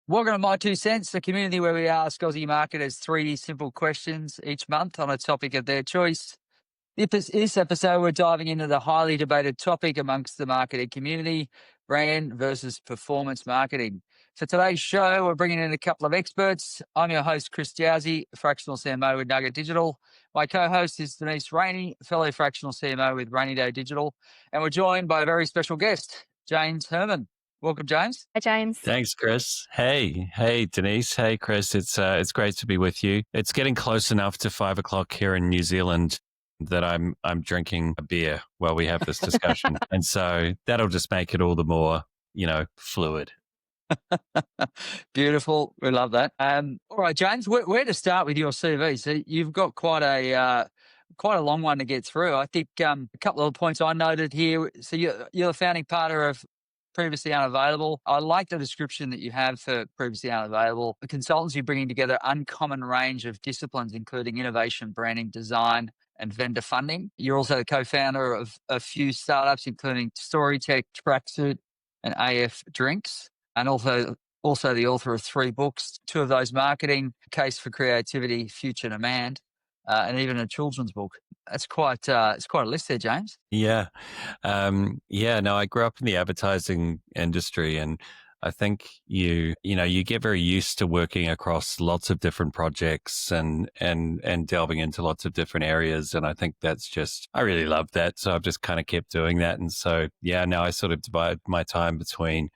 Welcome to My Two Cents, the community where we ask Aussie marketers three simple questions each month on a topic of their choice. This episode, we're diving into the highly debated topic amongst the marketing community, brand versus performance marketing. For today's show, we're bringing in a couple of experts. I'm your host, Chris Jowsey, fractional CMO with Nugget Digital. My co-host is Denise Rainey, fellow fractional CMO with Rainy Day Digital. And we're joined by a very special guest, James Hurman. Welcome, James. Hi, James. Thanks, Chris. Hey, Denise. Hey, Chris. It's great to be with you. It's getting close enough to 5 o'clock here in New Zealand that I'm drinking a beer while we have this discussion, and so that'll just make it all the more, fluid. Beautiful. We love that. All right, James, where to start with your CV? So you've got quite a long one to get through. I think a couple of points I noted here. So you're the founding partner of Previously Unavailable. I like the description that you have for Previously Unavailable. The consultancy bringing together uncommon range of disciplines, including innovation, branding, design, and vendor funding. You're also the co-founder of a few startups, including Storytech, Tracksuit, and AF Drinks, and also the author of 3 books, 2 of those marketing, Case for Creativity, Future Demand, and even a children's book. It's quite a list there, James. Yeah. No, I grew up in the advertising industry, and I think you get very used to working across lots of different projects and delving into lots of different areas. And I think I really love that. So I've just kind of kept doing that. And so, now I sort of divide my time between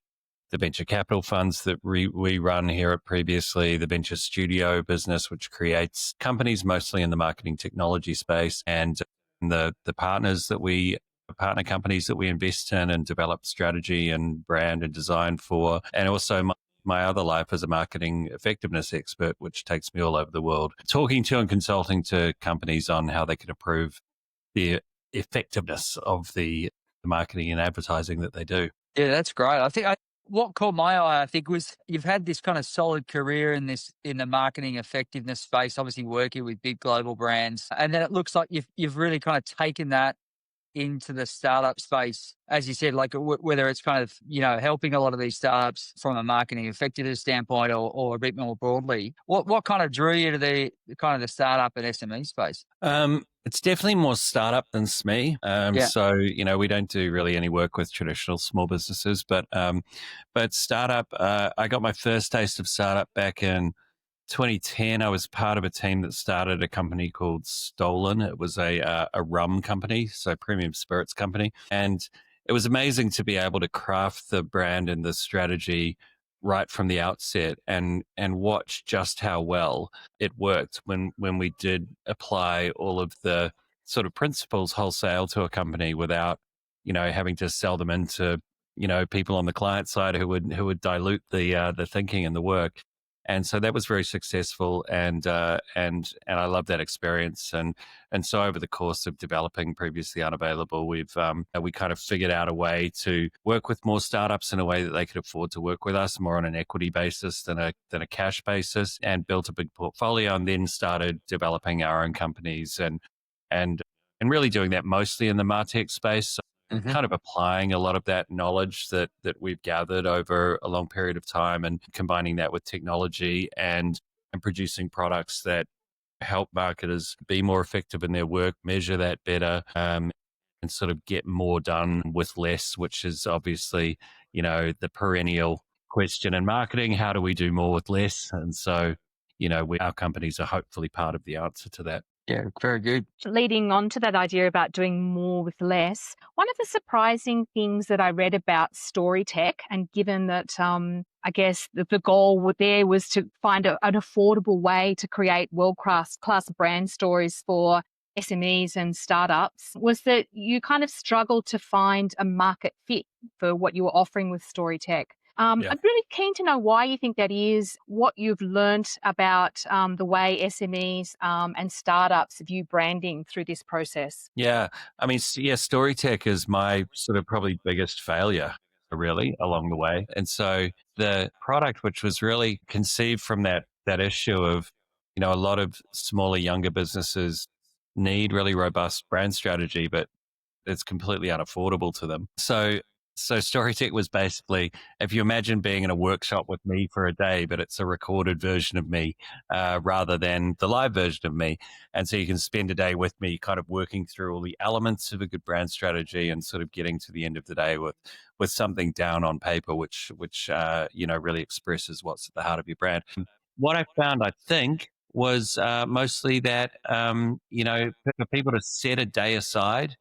the venture capital funds that we run here at Previously, the venture studio business, which creates companies mostly in the marketing technology space, and the partner companies that we invest in and develop strategy and brand and design for, and also my other life as a marketing effectiveness expert, which takes me all over the world, talking to and consulting to companies on how they can improve the effectiveness of the marketing and advertising that they do. Yeah, that's great. I think what caught my eye, I think, was you've had this kind of solid career in the marketing effectiveness space, obviously working with big global brands, and then it looks like you've really kind of taken that into the startup space, as you said, like whether it's kind of helping a lot of these startups from a marketing effectiveness standpoint or a bit more broadly. What kind of drew you to the startup and SME space? It's definitely more startup than SME. So, we don't do really any work with traditional small businesses, but startup, I got my first taste of startup back in 2010. I was part of a team that started a company called Stolen. It was a rum company, so premium spirits company. And it was amazing to be able to craft the brand and the strategy right from the outset and watch just how well it worked when we did apply all of the sort of principles wholesale to a company without, having to sell them into, people on the client side who would dilute the thinking and the work. And so that was very successful, and I love that experience. And so over the course of developing Previously Unavailable, we kind of figured out a way to work with more startups in a way that they could afford to work with us more on an equity basis than a cash basis, and built a big portfolio, and then started developing our own companies and really doing that mostly in the MarTech space. Mm-hmm. Kind of applying a lot of that knowledge that we've gathered over a long period of time and combining that with technology and producing products that help marketers be more effective in their work, measure that better, and sort of get more done with less, which is obviously, the perennial question in marketing. How do we do more with less? And so, our companies are hopefully part of the answer to that. Yeah, very good. Leading on to that idea about doing more with less, one of the surprising things that I read about Storytech, and given that I guess the goal there was to find an affordable way to create world-class brand stories for SMEs and startups, was that you kind of struggled to find a market fit for what you were offering with Storytech. I'm really keen to know why you think that is, what you've learnt about the way SMEs and startups view branding through this process. Yeah. I mean, Storytech is my sort of probably biggest failure, really, along the way. And so the product, which was really conceived from that issue of, a lot of smaller, younger businesses need really robust brand strategy, but it's completely unaffordable to them. So So Storytech was basically, if you imagine being in a workshop with me for a day, but it's a recorded version of me rather than the live version of me. And so you can spend a day with me kind of working through all the elements of a good brand strategy and sort of getting to the end of the day with something down on paper, which really expresses what's at the heart of your brand. What I found, I think, was mostly that, for people to set a day aside,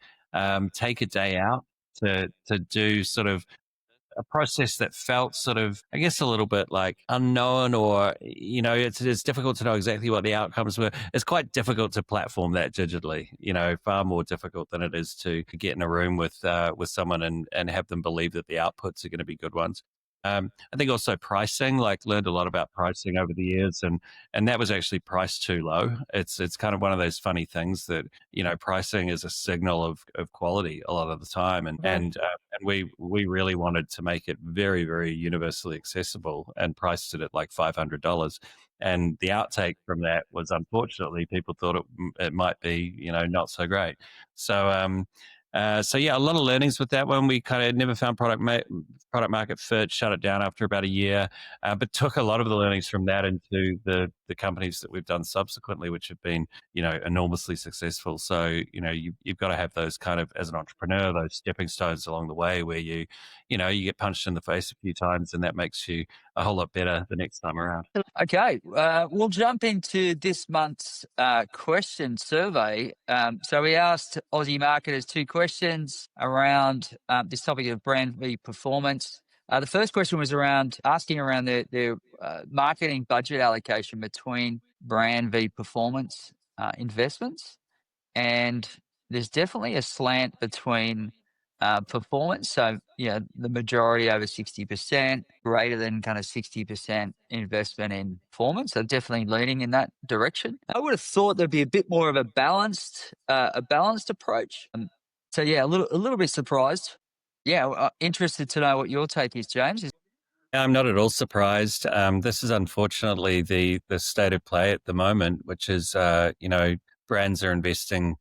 take a day out to do sort of a process that felt sort of, I guess, a little bit like unknown, or it's difficult to know exactly what the outcomes were. It's quite difficult to platform that digitally, far more difficult than it is to get in a room with someone and have them believe that the outputs are going to be good ones. I think also pricing, like learned a lot about pricing over the years, and that was actually priced too low. It's kind of one of those funny things that pricing is a signal of quality a lot of the time, and we really wanted to make it very, very universally accessible and priced it at like $500. And the outtake from that was, unfortunately, people thought it might be not so great. So yeah, a lot of learnings with that one. We kind of never found product market fit, shut it down after about a year, but took a lot of the learnings from that into the companies that we've done subsequently, which have been enormously successful. So you've got to have those kind of, as an entrepreneur, those stepping stones along the way where you get punched in the face a few times, and that makes you a whole lot better the next time around. Okay, we'll jump into this month's question survey. So we asked Aussie marketers 2 questions around this topic of brand v performance. The first question was asking around their marketing budget allocation between brand v performance investments. And there's definitely a slant between performance. So, the majority over 60%, greater than kind of 60% investment in performance. So definitely leaning in that direction. I would have thought there'd be a bit more of a balanced approach. So yeah, a little bit surprised. Yeah, interested to know what your take is, James. I'm not at all surprised. This is unfortunately the state of play at the moment, which is brands are investing.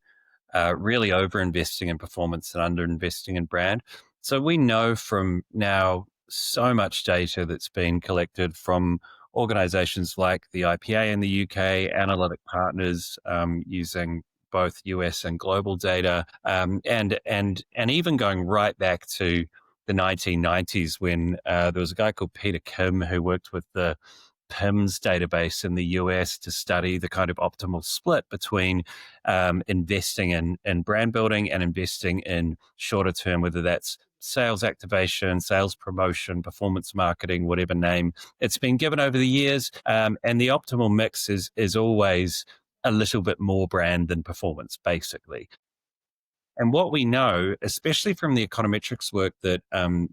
Really over-investing in performance and under-investing in brand. So we know from now so much data that's been collected from organizations like the IPA in the UK, analytic partners using both US and global data, and even going right back to the 1990s when there was a guy called Peter Kim who worked with the PIMS database in the US to study the kind of optimal split between investing in brand building and investing in shorter term, whether that's sales activation, sales promotion, performance marketing, whatever name it's been given over the years. And the optimal mix is always a little bit more brand than performance, basically. And what we know, especially from the econometrics work that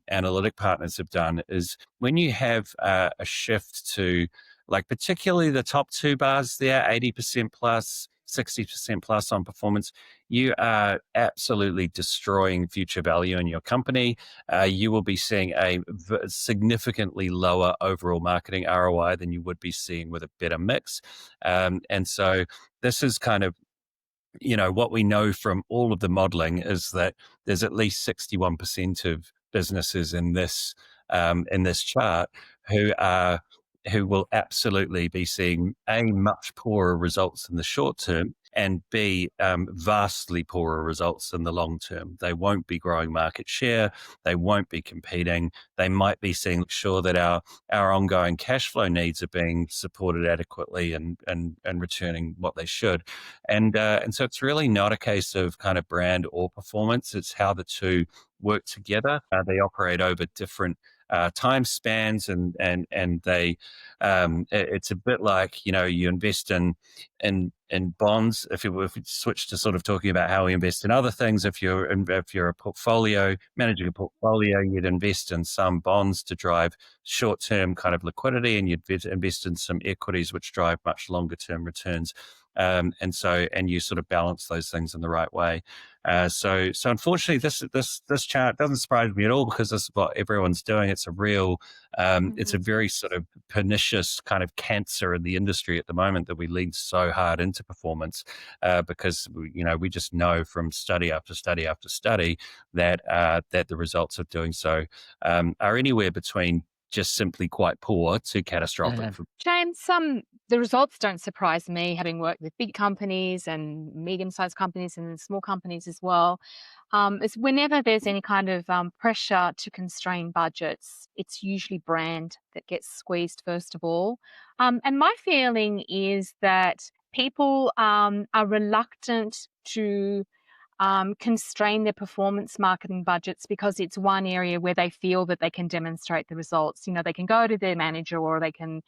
analytic partners have done, is when you have a shift to, like, particularly the top 2 bars there, 80% plus, 60% plus on performance, you are absolutely destroying future value in your company. You will be seeing a significantly lower overall marketing ROI than you would be seeing with a better mix. And so this is kind of what we know from all of the modeling is that there's at least 61% of businesses in this chart who will absolutely be seeing much poorer results in the short term, and vastly poorer results in the long term. They won't be growing market share. They won't be competing. They might be seeing sure that our ongoing cash flow needs are being supported adequately and returning what they should. And so it's really not a case of kind of brand or performance. It's how the two work together. They operate over different time spans, and they it's a bit like you invest in bonds. If you switch to sort of talking about how we invest in other things, if you're a portfolio managing a portfolio, you'd invest in some bonds to drive short term kind of liquidity, and you'd invest in some equities which drive much longer term returns. And you sort of balance those things in the right way. So unfortunately, this chart doesn't surprise me at all, because this is what everyone's doing. It's it's a very sort of pernicious kind of cancer in the industry at the moment, that we lean so hard into performance, because we just know from study after study after study that the results of doing so are anywhere between just simply quite poor to catastrophic. James, the results don't surprise me, having worked with big companies and medium-sized companies and small companies as well. It's whenever there's any kind of pressure to constrain budgets, it's usually brand that gets squeezed first of all. And my feeling is that people are reluctant to constrain their performance marketing budgets, because it's one area where they feel that they can demonstrate the results. They can go to their manager, or they can,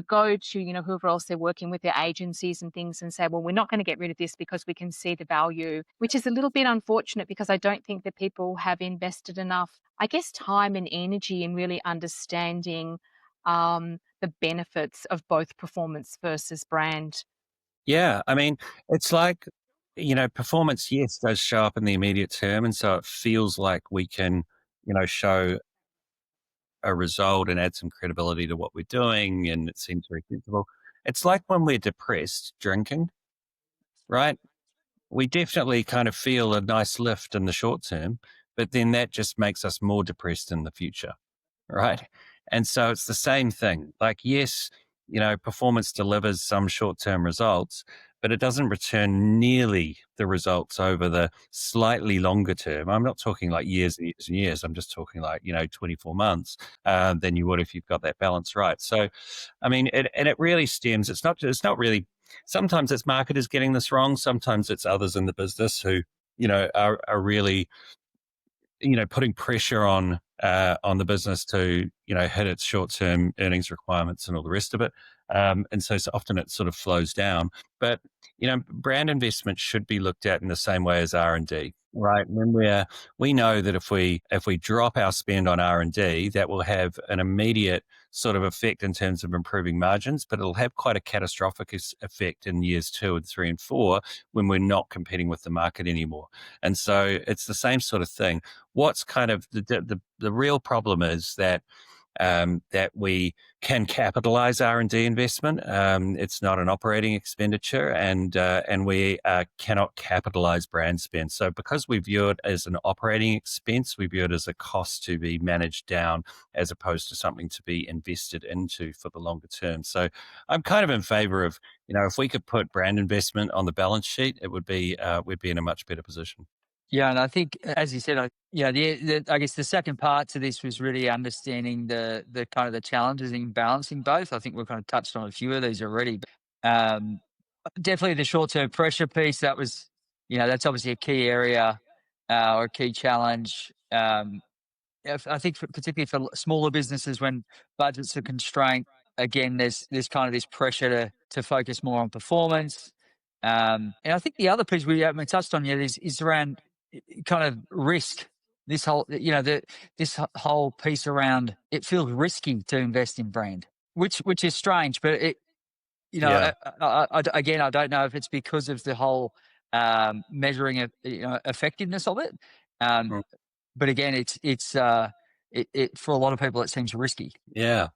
go to, whoever else they're working with, their agencies and things, and say, well, we're not going to get rid of this because we can see the value, which is a little bit unfortunate, because I don't think that people have invested enough, I guess, time and energy in really understanding the benefits of both performance versus brand. Yeah, I mean, it's like, performance, yes, does show up in the immediate term. And so it feels like we can, show a result and add some credibility to what we're doing. And it seems very sensible. It's like when we're depressed drinking, right? We definitely kind of feel a nice lift in the short term, but then that just makes us more depressed in the future, right? And so it's the same thing. Like, yes, performance delivers some short-term results, but it doesn't return nearly the results over the slightly longer term. I'm not talking like years and years and years. I'm just talking like, 24 months than you would if you've got that balance right. So, I mean, it really stems. It's not really, sometimes it's marketers getting this wrong. Sometimes it's others in the business who, are really, putting pressure on the business to, hit its short-term earnings requirements and all the rest of it. And so often it sort of flows down. But, brand investment should be looked at in the same way as R&D, right? When we know that if we drop our spend on R&D, that will have an immediate sort of effect in terms of improving margins, but it'll have quite a catastrophic effect in years 2 and 3 and 4 when we're not competing with the market anymore. And so it's the same sort of thing. What's kind of the real problem is that we can capitalize R&D investment. It's not an operating expenditure, and we cannot capitalize brand spend. So because we view it as an operating expense, we view it as a cost to be managed down, as opposed to something to be invested into for the longer term. So I'm kind of in favor of, if we could put brand investment on the balance sheet, it would be we'd be in a much better position. Yeah, and I think, as you said, I guess the second part to this was really understanding the kind of the challenges in balancing both. I think we've kind of touched on a few of these already. But, definitely the short-term pressure piece, that was, that's obviously a key area or a key challenge. I think particularly for smaller businesses, when budgets are constrained, again, there's kind of this pressure to focus more on performance. And I think the other piece we haven't touched on yet is around kind of risk. This whole, this whole piece around, it feels risky to invest in brand, which is strange, but it, Yeah. again, I don't know if it's because of the whole measuring of, effectiveness of it. Mm. But again, it for a lot of people, it seems risky. Yeah.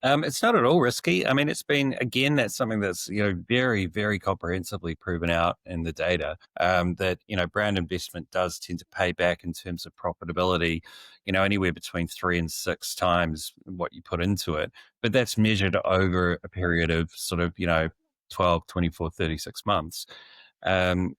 It's not at all risky. I mean, it's been, again, that's something that's, very, very comprehensively proven out in the data, that, brand investment does tend to pay back in terms of profitability, anywhere between 3 and 6 times what you put into it. But that's measured over a period of sort of, 12, 24, 36 months. And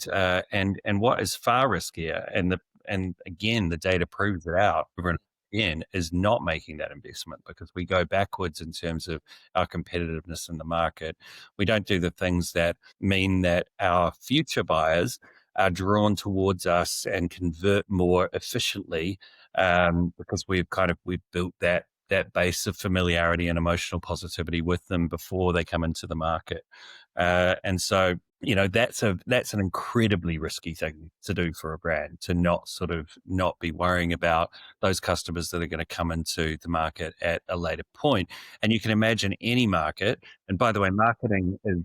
what is far riskier, and again, the data proves it out over and again, is not making that investment, because we go backwards in terms of our competitiveness in the market. We don't do the things that mean that our future buyers are drawn towards us and convert more efficiently, because we've built that base of familiarity and emotional positivity with them before they come into the market. And so, that's an incredibly risky thing to do for a brand, to not be worrying about those customers that are going to come into the market at a later point. And you can imagine any market, and by the way, marketing is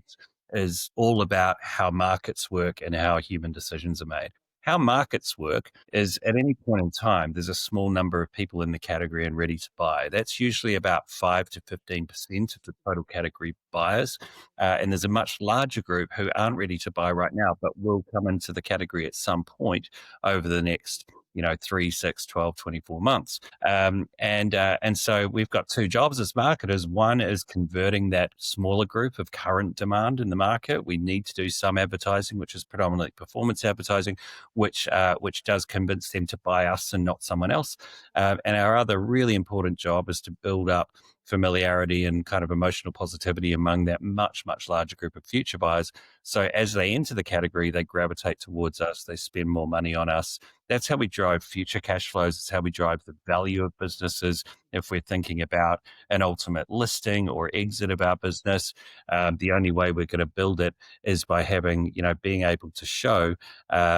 is all about how markets work and how human decisions are made. How markets work is at any point in time, there's a small number of people in the category and ready to buy. That's usually about 5 to 15% of the total category buyers. And there's a much larger group who aren't ready to buy right now, but will come into the category at some point over the next 3, 6, 12, 24 months. And so we've got two jobs as marketers. One is converting that smaller group of current demand in the market. We need to do some advertising, which is predominantly performance advertising, which does convince them to buy us and not someone else. And our other really important job is to build up familiarity and kind of emotional positivity among that much, much larger group of future buyers. So as they enter the category, they gravitate towards us, they spend more money on us. That's how we drive future cash flows. It's how we drive the value of businesses. If we're thinking about an ultimate listing or exit of our business, the only way we're going to build it is by having, being able to show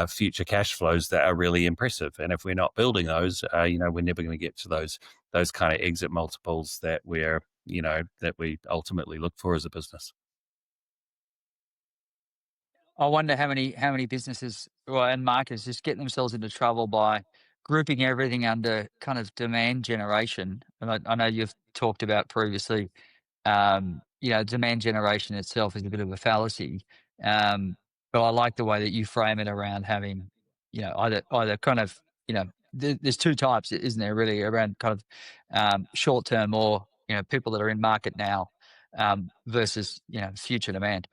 future cash flows that are really impressive. And if we're not building those, we're never going to get to those kind of exit multiples that that we ultimately look for as a business. I wonder how many businesses and marketers just get themselves into trouble by grouping everything under kind of demand generation. And I know you've talked about previously, demand generation itself is a bit of a fallacy. But I like the way that you frame it around having, either kind of, there's two types, isn't there, really, around kind of short term or, people that are in market now versus, future demand.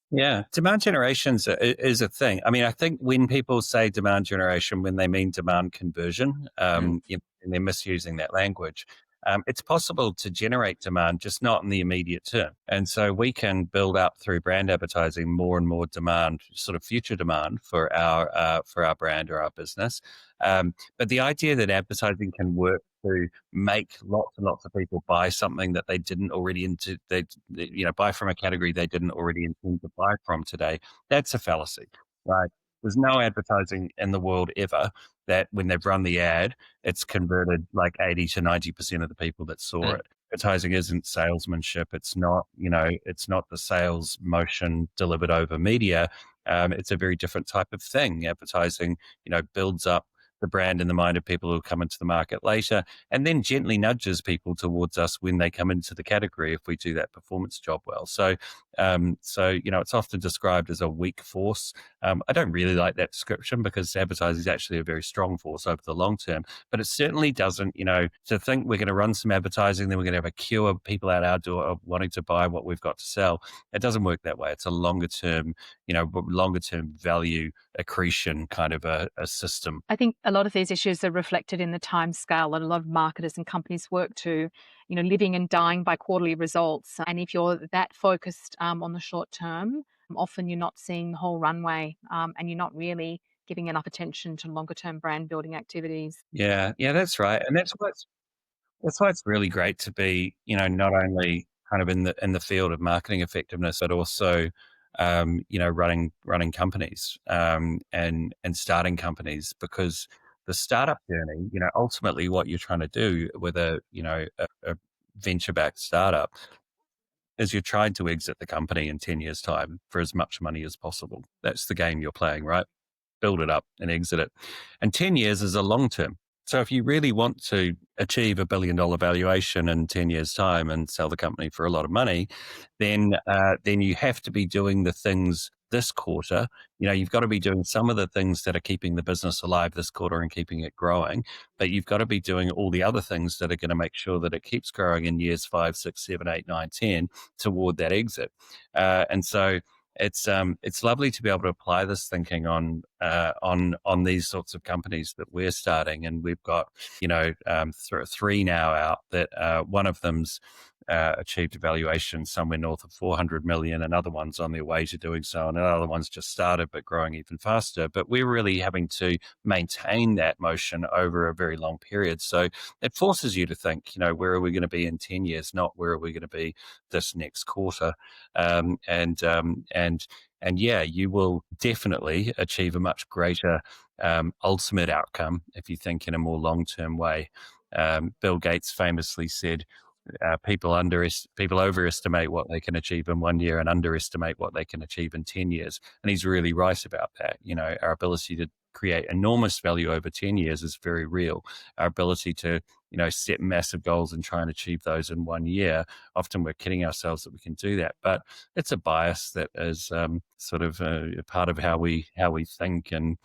Yeah, demand generation is a thing. I mean, I think when people say demand generation, when they mean demand conversion, and they're misusing that language. It's possible to generate demand, just not in the immediate term. And so we can build up through brand advertising more and more demand, sort of future demand for our brand or our business. But the idea that advertising can work to make lots and lots of people buy something that they didn't already buy from a category they didn't already intend to buy from today, that's a fallacy, right? There's no advertising in the world ever that when they've run the ad, it's converted like 80 to 90% of the people that saw it. Advertising isn't salesmanship. It's not the sales motion delivered over media. It's a very different type of thing. Advertising, builds up the brand in the mind of people who come into the market later, and then gently nudges people towards us when they come into the category if we do that performance job well. So it's often described as a weak force. I don't really like that description because advertising is actually a very strong force over the long term, but it certainly doesn't, to think we're going to run some advertising, then we're going to have a queue of people at our door of wanting to buy what we've got to sell. It doesn't work that way. It's a longer term value accretion kind of a system. I think a lot of these issues are reflected in the time scale that a lot of marketers and companies work to, living and dying by quarterly results. And if you're that focused on the short term, often you're not seeing the whole runway and you're not really giving enough attention to longer term brand building activities. Yeah, that's right. And that's why it's really great to be, not only kind of in the field of marketing effectiveness, but also running companies and starting companies, because the startup journey, ultimately what you're trying to do with a venture-backed startup is you're trying to exit the company in 10 years' time for as much money as possible. That's the game you're playing, right? Build it up and exit it. And 10 years is a long term. So if you really want to achieve $1 billion valuation in 10 years' time and sell the company for a lot of money, then you have to be doing the things this quarter. You've got to be doing some of the things that are keeping the business alive this quarter and keeping it growing, but you've got to be doing all the other things that are going to make sure that it keeps growing in years 5, 6, 7, 8, 9, 10 toward that exit. And so it's lovely to be able to apply this thinking on these sorts of companies that we're starting, and we've got three now out that one of them's achieved a valuation somewhere north of 400 million, another one's on their way to doing so, and another one's just started but growing even faster. But we're really having to maintain that motion over a very long period. So it forces you to think, where are we going to be in 10 years, not where are we going to be this next quarter. And yeah, you will definitely achieve a much greater ultimate outcome if you think in a more long-term way. Bill Gates famously said, people overestimate what they can achieve in 1 year and underestimate what they can achieve in 10 years. And he's really right about that. Our ability to create enormous value over 10 years is very real. Our ability to, set massive goals and try and achieve those in 1 year, often we're kidding ourselves that we can do that. But it's a bias that is sort of a part of how we think and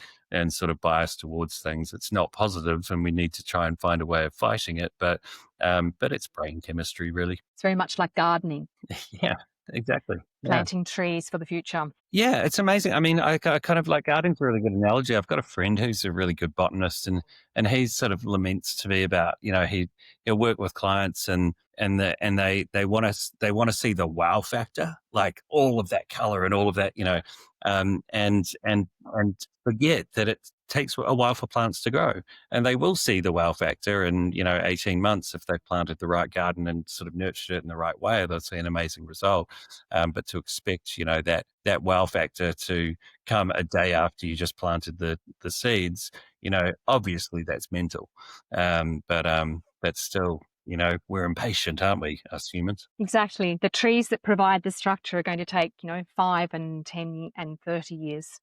sort of bias towards things. It's not positive, and we need to try and find a way of fighting it. But it's brain chemistry, really. It's very much like gardening. Yeah, exactly. Planting trees for the future. Yeah, it's amazing. I mean, I kind of like gardening's a really good analogy. I've got a friend who's a really good botanist, and he sort of laments to me about, he'll work with clients and they want to see the wow factor, like all of that color and all of that, and forget that it takes a while for plants to grow, and they will see the wow factor in 18 months if they've planted the right garden and sort of nurtured it in the right way. They'll see an amazing result. But to expect that wow factor to come a day after you just planted the seeds, obviously that's mental. But still, we're impatient, aren't we, us humans? Exactly. The trees that provide the structure are going to take 5 and 10 and 30 years.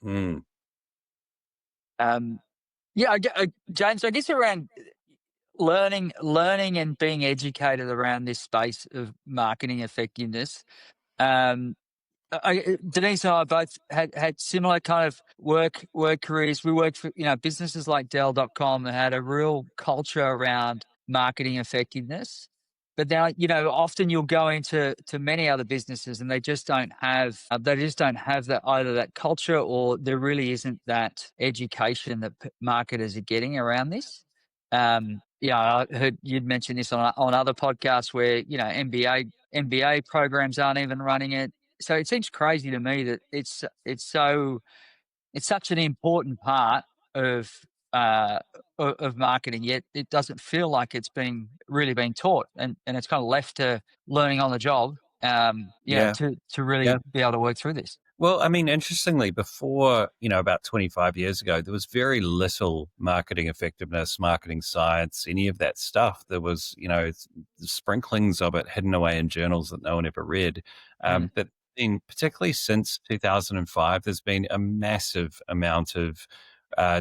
Mm. James, I guess around learning and being educated around this space of marketing effectiveness. Denise and I both had similar kind of work careers. We worked for businesses like Dell.com that had a real culture around marketing effectiveness. But now, often you'll go into many other businesses and they just don't have that, either that culture, or there really isn't that education that marketers are getting around this. I heard you'd mentioned this on other podcasts where MBA programs aren't even running it. So it seems crazy to me that it's such an important part of marketing, yet it doesn't feel like it's really being taught, and it's kind of left to learning on the job. To really be able to work through this. Well, I mean, interestingly, before, about 25 years ago, there was very little marketing effectiveness, marketing science, any of that stuff. There was, sprinklings of it hidden away in journals that no one ever read. But particularly since 2005, there's been a massive amount of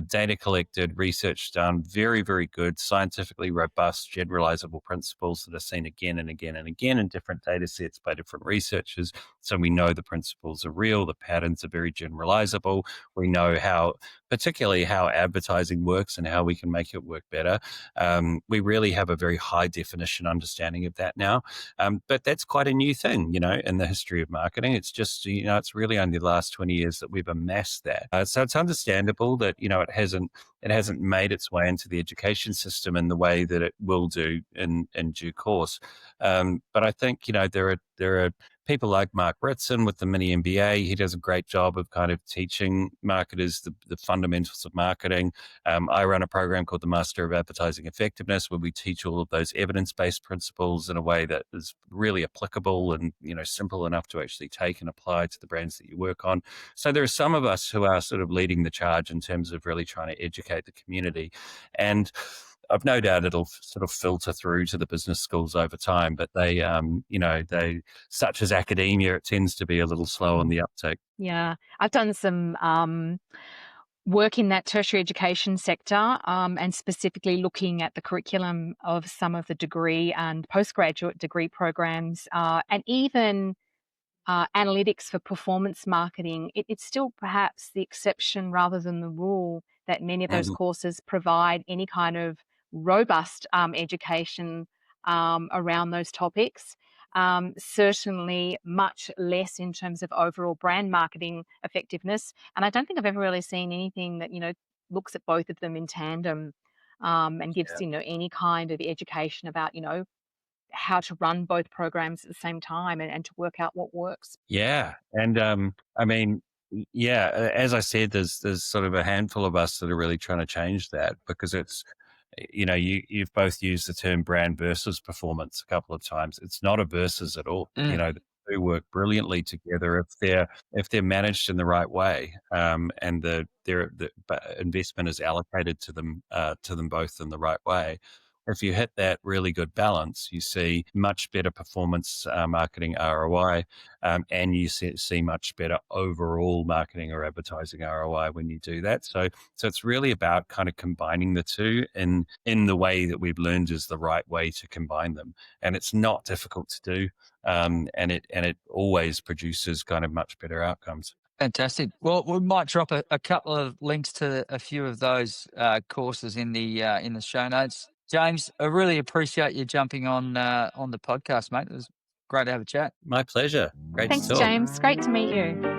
data collected, research done, very, very good, scientifically robust, generalizable principles that are seen again and again and again in different data sets by different researchers. So we know the principles are real, the patterns are very generalizable. We know particularly how advertising works and how we can make it work better. We really have a very high definition understanding of that now. But that's quite a new thing, in the history of marketing. It's just, it's really only the last 20 years that we've amassed that. So it's understandable that, it hasn't made its way into the education system in the way that it will do in due course. But I think, there are people like Mark Ritson with the mini MBA. He does a great job of kind of teaching marketers the fundamentals of marketing. I run a program called the Master of Advertising Effectiveness, where we teach all of those evidence-based principles in a way that is really applicable and, simple enough to actually take and apply to the brands that you work on. So there are some of us who are sort of leading the charge in terms of really trying to educate the community. And I've no doubt it'll sort of filter through to the business schools over time, but they, such as academia, it tends to be a little slow on the uptake. Yeah, I've done some work in that tertiary education sector, and specifically looking at the curriculum of some of the degree and postgraduate degree programs, and even analytics for performance marketing. It's still perhaps the exception rather than the rule that many of those courses provide any kind of robust education around those topics. Certainly much less in terms of overall brand marketing effectiveness. And I don't think I've ever really seen anything that, looks at both of them in tandem, and gives, any kind of education about, how to run both programs at the same time and to work out what works. Yeah. And I mean, as I said, there's sort of a handful of us that are really trying to change that, because it's, you've both used the term brand versus performance a couple of times. It's not a versus at all. They do work brilliantly together if they're managed in the right way, and the investment is allocated to them both in the right way. if you hit that really good balance, you see much better performance marketing ROI, and you see much better overall marketing or advertising ROI when you do that. So it's really about kind of combining the two in the way that we've learned is the right way to combine them, and it's not difficult to do, and it always produces kind of much better outcomes. Fantastic. Well, we might drop a couple of links to a few of those courses in the show notes. James, I really appreciate you jumping on the podcast, mate. It was great to have a chat. My pleasure. Great Thanks, to talk. James. Great to meet you.